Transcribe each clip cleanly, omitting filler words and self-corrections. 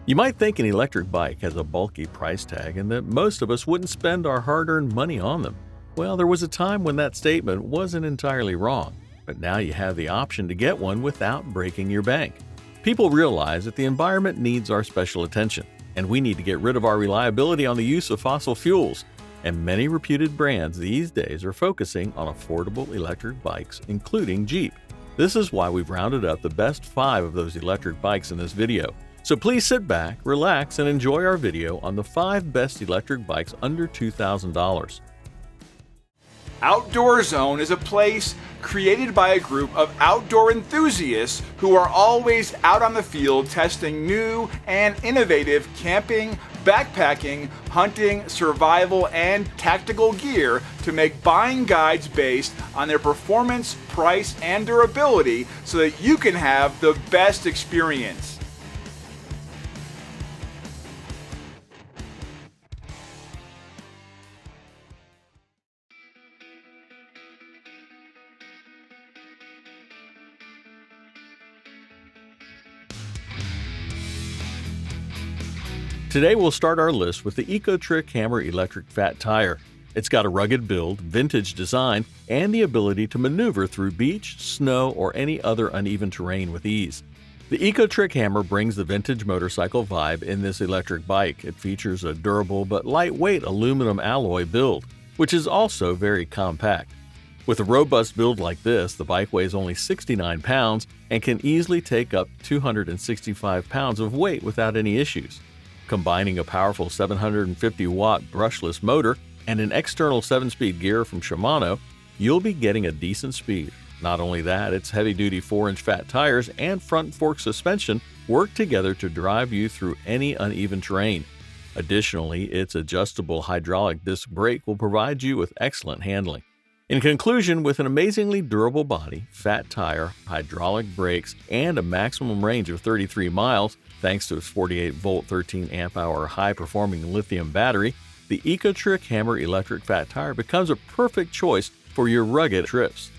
You might think an electric bike has a bulky price tag and that most of us wouldn't spend our hard-earned money on them. Well, there was a time when that statement wasn't entirely wrong, but now you have the option to get one without breaking your bank. People realize that the environment needs our special attention, and we need to get rid of our reliability on the use of fossil fuels. And many reputed brands these days are focusing on affordable electric bikes, including Jeep. This is why we've rounded up the best 5 of those electric bikes in this video. So please sit back, relax, and enjoy our video on the 5 best electric bikes under $2,000. Outdoor Zone is a place created by a group of outdoor enthusiasts who are always out on the field testing new and innovative camping, backpacking, hunting, survival, and tactical gear to make buying guides based on their performance, price, and durability so that you can have the best experience. Today we'll start our list with the Ecotric Hammer Electric Fat Tire. It's got a rugged build, vintage design, and the ability to maneuver through beach, snow, or any other uneven terrain with ease. The Ecotric Hammer brings the vintage motorcycle vibe in this electric bike. It features a durable but lightweight aluminum alloy build, which is also very compact. With a robust build like this, the bike weighs only 69 pounds and can easily take up 265 pounds of weight without any issues. Combining a powerful 750-watt brushless motor and an external 7-speed gear from Shimano, you'll be getting a decent speed. Not only that, its heavy-duty 4-inch fat tires and front fork suspension work together to drive you through any uneven terrain. Additionally, its adjustable hydraulic disc brake will provide you with excellent handling. In conclusion, with an amazingly durable body, fat tire, hydraulic brakes, and a maximum range of 33 miles, thanks to its 48-volt 13-amp-hour high-performing lithium battery, the Ecotric Hammer Electric Fat Tire becomes a perfect choice for your rugged trips.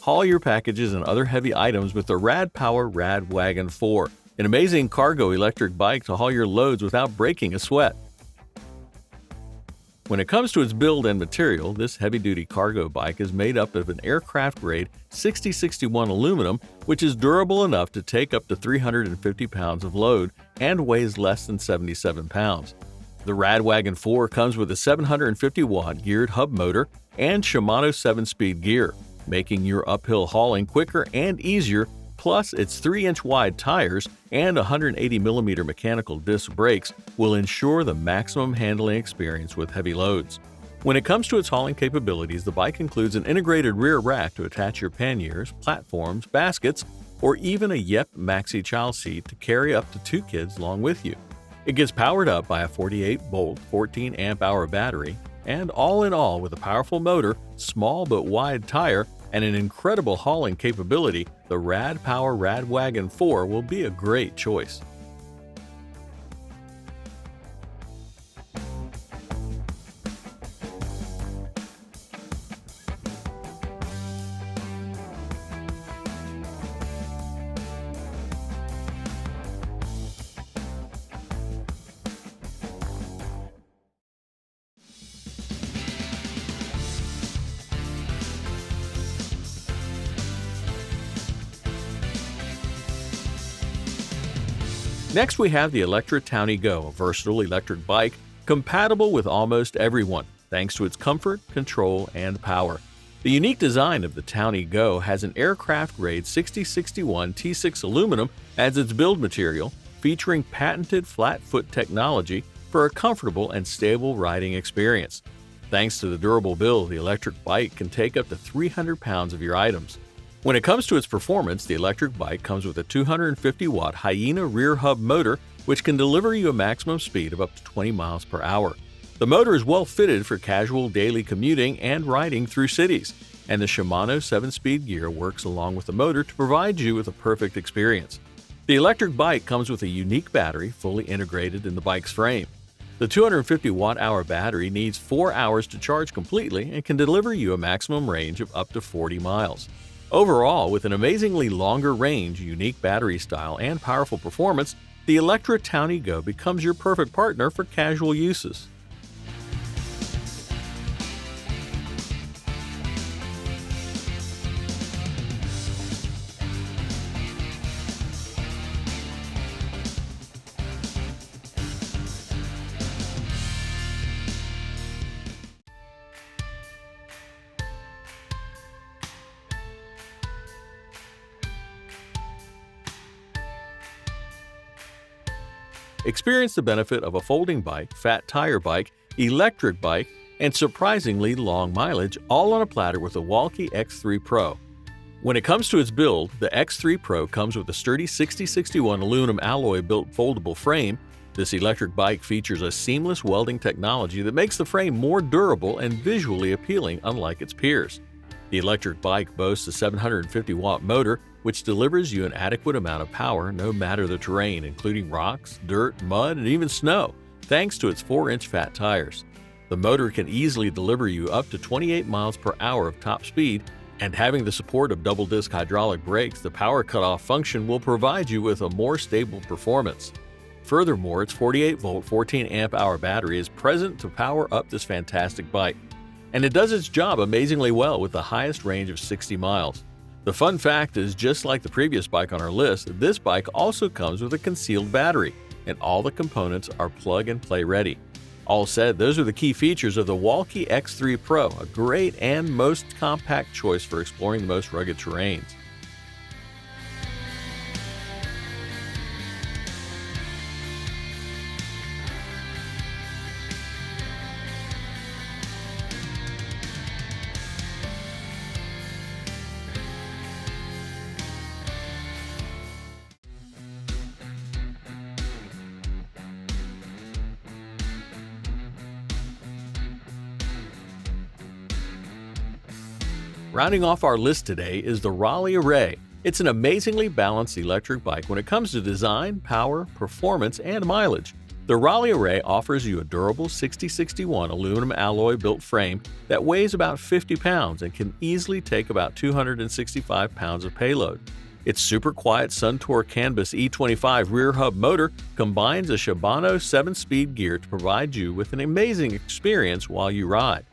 Haul your packages and other heavy items with the Rad Power RadWagon 4, an amazing cargo electric bike to haul your loads without breaking a sweat. When it comes to its build and material, this heavy-duty cargo bike is made up of an aircraft-grade 6061 aluminum, which is durable enough to take up to 350 pounds of load and weighs less than 77 pounds. The RadWagon 4 comes with a 750-watt geared hub motor and Shimano 7-speed gear, making your uphill hauling quicker and easier, plus its 3-inch wide tires and 180mm mechanical disc brakes will ensure the maximum handling experience with heavy loads. When it comes to its hauling capabilities, the bike includes an integrated rear rack to attach your panniers, platforms, baskets, or even a Yep Maxi child seat to carry up to 2 kids along with you. It gets powered up by a 48-volt 14-amp-hour battery, and all in all, with a powerful motor, small but wide tire, and an incredible hauling capability, the Rad Power RadWagon 4 will be a great choice. Next, we have the Electra Townie Go, a versatile electric bike compatible with almost everyone, thanks to its comfort, control, and power. The unique design of the Townie Go has an aircraft-grade 6061 T6 aluminum as its build material, featuring patented flat-foot technology for a comfortable and stable riding experience. Thanks to the durable build, the electric bike can take up to 300 pounds of your items. When it comes to its performance, the electric bike comes with a 250-watt Hyena rear hub motor, which can deliver you a maximum speed of up to 20 miles per hour. The motor is well fitted for casual daily commuting and riding through cities, and the Shimano 7-speed gear works along with the motor to provide you with a perfect experience. The electric bike comes with a unique battery fully integrated in the bike's frame. The 250 watt-hour battery needs 4 hours to charge completely and can deliver you a maximum range of up to 40 miles. Overall, with an amazingly longer range, unique battery style, and powerful performance, the Electra Townie Go becomes your perfect partner for casual uses. Experience the benefit of a folding bike, fat tire bike, electric bike, and surprisingly long mileage, all on a platter with the Wallke X3 Pro. When it comes to its build, the X3 Pro comes with a sturdy 6061 aluminum alloy-built foldable frame. This electric bike features a seamless welding technology that makes the frame more durable and visually appealing, unlike its peers. The electric bike boasts a 750-watt motor, which delivers you an adequate amount of power no matter the terrain, including rocks, dirt, mud, and even snow, thanks to its 4-inch fat tires. The motor can easily deliver you up to 28 miles per hour of top speed, and having the support of double-disc hydraulic brakes, the power cutoff function will provide you with a more stable performance. Furthermore, its 48-volt 14-amp-hour battery is present to power up this fantastic bike, and it does its job amazingly well with the highest range of 60 miles. The fun fact is, just like the previous bike on our list, this bike also comes with a concealed battery, and all the components are plug-and-play ready. All said, those are the key features of the Wallke X3 Pro, a great and most compact choice for exploring the most rugged terrains. Rounding off our list today is the Raleigh Array. It's an amazingly balanced electric bike when it comes to design, power, performance, and mileage. The Raleigh Array offers you a durable 6061 aluminum alloy-built frame that weighs about 50 pounds and can easily take about 265 pounds of payload. Its super quiet Suntour Canvas E25 rear hub motor combines a Shimano 7-speed gear to provide you with an amazing experience while you ride.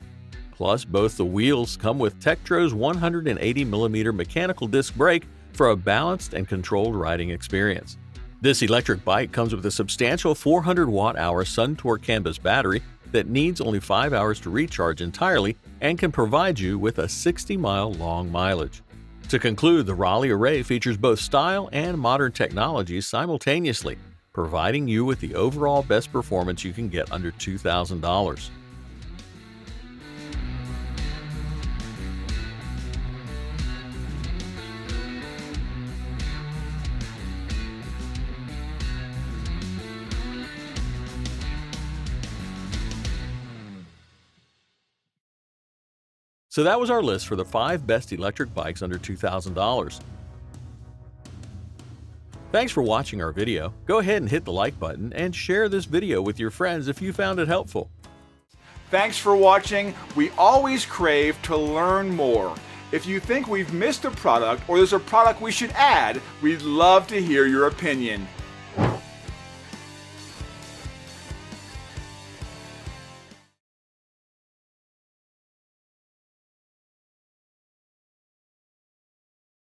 Plus, both the wheels come with Tektro's 180mm mechanical disc brake for a balanced and controlled riding experience. This electric bike comes with a substantial 400 watt-hour Suntour Canvas battery that needs only 5 hours to recharge entirely and can provide you with a 60-mile long mileage. To conclude, the Raleigh Array features both style and modern technologies simultaneously, providing you with the overall best performance you can get under $2,000. So that was our list for the 5 best electric bikes under $2,000. Thanks for watching our video. Go ahead and hit the like button and share this video with your friends if you found it helpful. Thanks for watching. We always crave to learn more. If you think we've missed a product or there's a product we should add, we'd love to hear your opinion.